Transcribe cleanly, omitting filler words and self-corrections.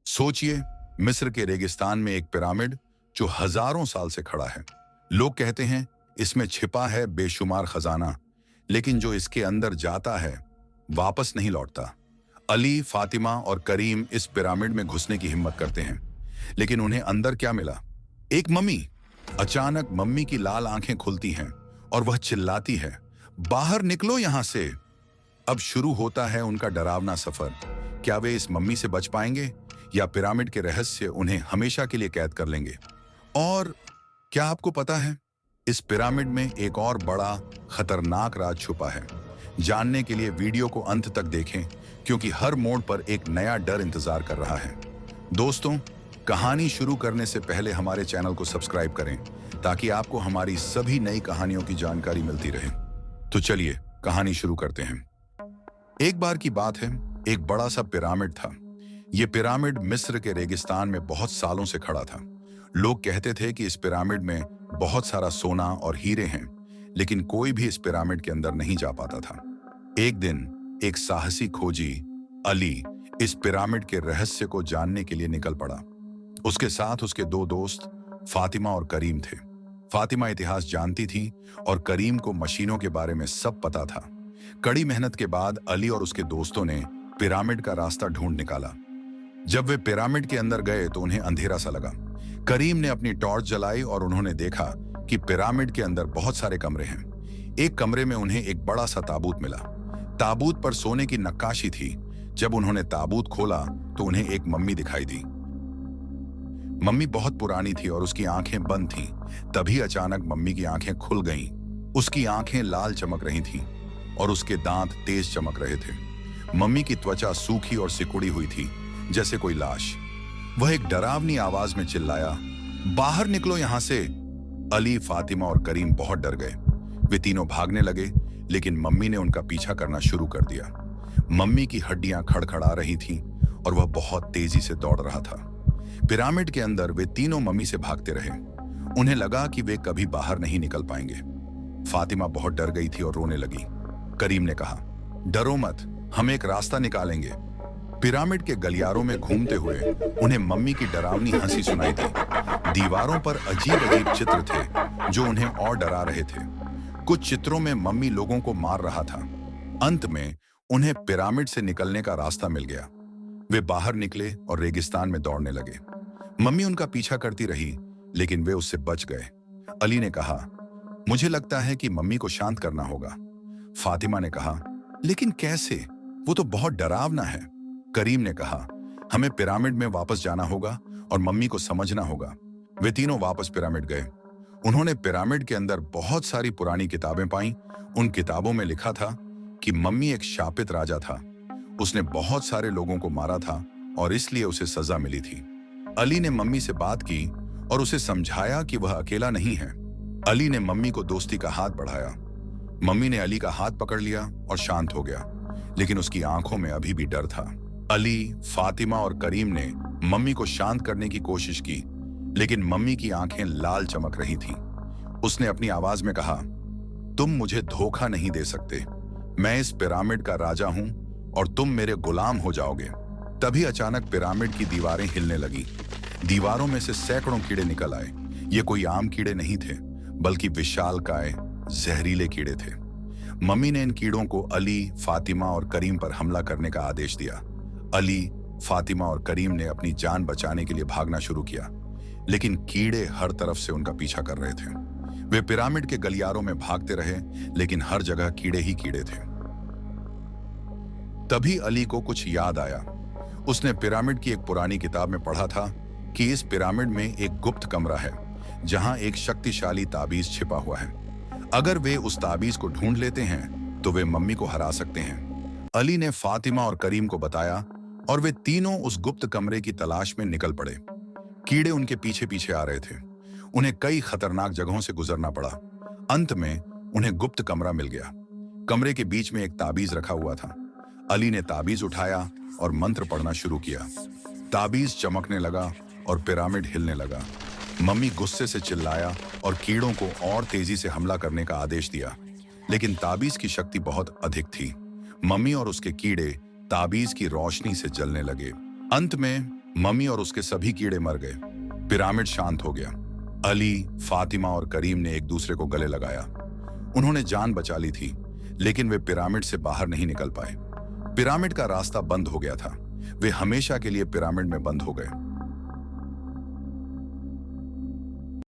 सोचिए, मिस्र के रेगिस्तान में एक पिरामिड जो हजारों साल से खड़ा है। लोग कहते हैं इसमें छिपा है बेशुमार खजाना, लेकिन जो इसके अंदर जाता है वापस नहीं लौटता। अली, फातिमा और करीम इस पिरामिड में घुसने की हिम्मत करते हैं, लेकिन उन्हें अंदर क्या मिला? एक मम्मी। अचानक मम्मी की लाल आंखें खुलती हैं और वह चिल्लाती है, बाहर निकलो यहां से। अब शुरू होता है उनका डरावना सफर। क्या वे इस मम्मी से बच पाएंगे या पिरामिड के रहस्य उन्हें हमेशा के लिए कैद कर लेंगे? और क्या आपको पता है, इस पिरामिड में एक और बड़ा खतरनाक राज छुपा है। जानने के लिए वीडियो को अंत तक देखें, क्योंकि हर मोड़ पर एक नया डर इंतजार कर रहा है। दोस्तों, कहानी शुरू करने से पहले हमारे चैनल को सब्सक्राइब करें ताकि आपको हमारी सभी नई कहानियों की जानकारी मिलती रहे। तो चलिए कहानी शुरू करते हैं। एक बार की बात है, एक बड़ा सा पिरामिड था। यह पिरामिड मिस्र के रेगिस्तान में बहुत सालों से खड़ा था। लोग कहते थे कि इस पिरामिड में बहुत सारा सोना और हीरे हैं, लेकिन कोई भी इस पिरामिड के अंदर नहीं जा पाता था। एक दिन एक साहसी खोजी अली इस पिरामिड के रहस्य को जानने के लिए निकल पड़ा। उसके साथ उसके दो दोस्त फातिमा और करीम थे। फातिमा इतिहास जानती थी और करीम को मशीनों के बारे में सब पता था। कड़ी मेहनत के बाद अली और उसके दोस्तों ने पिरामिड का रास्ता ढूंढ निकाला। जब वे पिरामिड के अंदर गए तो उन्हें अंधेरा सा लगा। करीम ने अपनी टॉर्च जलाई और उन्होंने देखा कि पिरामिड के अंदर बहुत सारे कमरे हैं। एक कमरे में उन्हें एक बड़ा सा ताबूत मिला। ताबूत पर सोने की नक्काशी थी। जब उन्होंने ताबूत खोला तो उन्हें एक मम्मी दिखाई दी। मम्मी बहुत पुरानी थी और उसकी आंखें बंद थीं। तभी अचानक मम्मी की आंखें खुल गईं। उसकी आंखें लाल चमक रही थीं और उसके दांत तेज चमक रहे थे। मम्मी की त्वचा सूखी और सिकुड़ी हुई थी, जैसे कोई लाश। वह एक डरावनी आवाज में चिल्लाया, बाहर निकलो यहां से। अली, फातिमा और करीम बहुत डर गए। वे तीनों भागने लगे, लेकिन मम्मी ने उनका पीछा करना शुरू कर दिया। मम्मी की हड्डियां खड़खड़ा रही थीं और वह बहुत तेजी से दौड़ रहा था। पिरामिड के अंदर वे तीनों मम्मी से भागते रहे। उन्हें लगा कि वे कभी बाहर नहीं निकल पाएंगे। फातिमा बहुत डर गई थी और रोने लगी। करीम ने कहा, डरो मत, हम एक रास्ता निकालेंगे। पिरामिड के गलियारों में घूमते हुए उन्हें मम्मी की डरावनी हंसी सुनाई दी। दीवारों पर अजीब अजीब चित्र थे जो उन्हें और डरा रहे थे। कुछ चित्रों में मम्मी लोगों को मार रहा था। अंत में उन्हें पिरामिड से निकलने का रास्ता मिल गया। वे बाहर निकले और रेगिस्तान में दौड़ने लगे। मम्मी उनका पीछा करती रही, लेकिन वे उससे बच गए। अली ने कहा, मुझे लगता है कि मम्मी को शांत करना होगा। फातिमा ने कहा, लेकिन कैसे? वो तो बहुत डरावना है। करीम ने कहा, हमें पिरामिड में वापस जाना होगा और मम्मी को समझना होगा। वे तीनों वापस पिरामिड गए। उन्होंने पिरामिड के अंदर बहुत सारी पुरानी किताबें पाईं। उन किताबों में लिखा था कि मम्मी एक शापित राजा था। उसने बहुत सारे लोगों को मारा था और इसलिए उसे सजा मिली थी। अली ने मम्मी से बात की और उसे समझाया कि वह अकेला नहीं है। अली ने मम्मी को दोस्ती का हाथ बढ़ाया। मम्मी ने अली का हाथ पकड़ लिया और शांत हो गया, लेकिन उसकी आंखों में अभी भी डर था। अली, फातिमा और करीम ने मम्मी को शांत करने की कोशिश की, लेकिन मम्मी की आंखें लाल चमक रही थीं। उसने अपनी आवाज में कहा, तुम मुझे धोखा नहीं दे सकते। मैं इस पिरामिड का राजा हूं और तुम मेरे गुलाम हो जाओगे। तभी अचानक पिरामिड की दीवारें हिलने लगी। दीवारों में से सैकड़ों कीड़े निकल आए। ये कोई आम कीड़े नहीं थे, बल्कि विशालकाय जहरीले कीड़े थे। मम्मी ने इन कीड़ों को अली, फातिमा और करीम पर हमला करने का आदेश दिया। अली, फातिमा और करीम ने अपनी जान बचाने के लिए भागना शुरू किया, लेकिन कीड़े हर तरफ से उनका पीछा कर रहे थे। वे पिरामिड के गलियारों में भागते रहे, लेकिन हर जगह कीड़े ही कीड़े थे। तभी अली को कुछ याद आया। उसने पिरामिड की एक पुरानी किताब में पढ़ा था कि इस पिरामिड में एक गुप्त कमरा है जहां एक शक्तिशाली ताबीज छिपा हुआ है। अगर वे उस ताबीज को ढूंढ लेते हैं तो वे मम्मी को हरा सकते हैं। अली ने फातिमा और करीम को बताया और वे तीनों उस गुप्त कमरे की तलाश में निकल पड़े। कीड़े उनके पीछे पीछे आ रहे थे। उन्हें कई खतरनाक जगहों से गुजरना पड़ा। अंत में उन्हें गुप्त कमरा मिल गया। कमरे के बीच में एक ताबीज रखा हुआ था। अली ने ताबीज उठाया और मंत्र पढ़ना शुरू किया। ताबीज चमकने लगा और पिरामिड हिलने लगा। मम्मी गुस्से से चिल्लाया और कीड़ों को और तेजी से हमला करने का आदेश दिया, लेकिन ताबीज की शक्ति बहुत अधिक थी। मम्मी और उसके कीड़े ताबीज की रोशनी से जलने लगे। अंत में मम्मी और उसके सभी कीड़े मर गए। पिरामिड शांत हो गया। अली, फातिमा और करीम ने एक दूसरे को गले लगाया। उन्होंने जान बचा ली थी, लेकिन वे पिरामिड से बाहर नहीं निकल पाए। पिरामिड का रास्ता बंद हो गया था। वे हमेशा के लिए पिरामिड में बंद हो गए।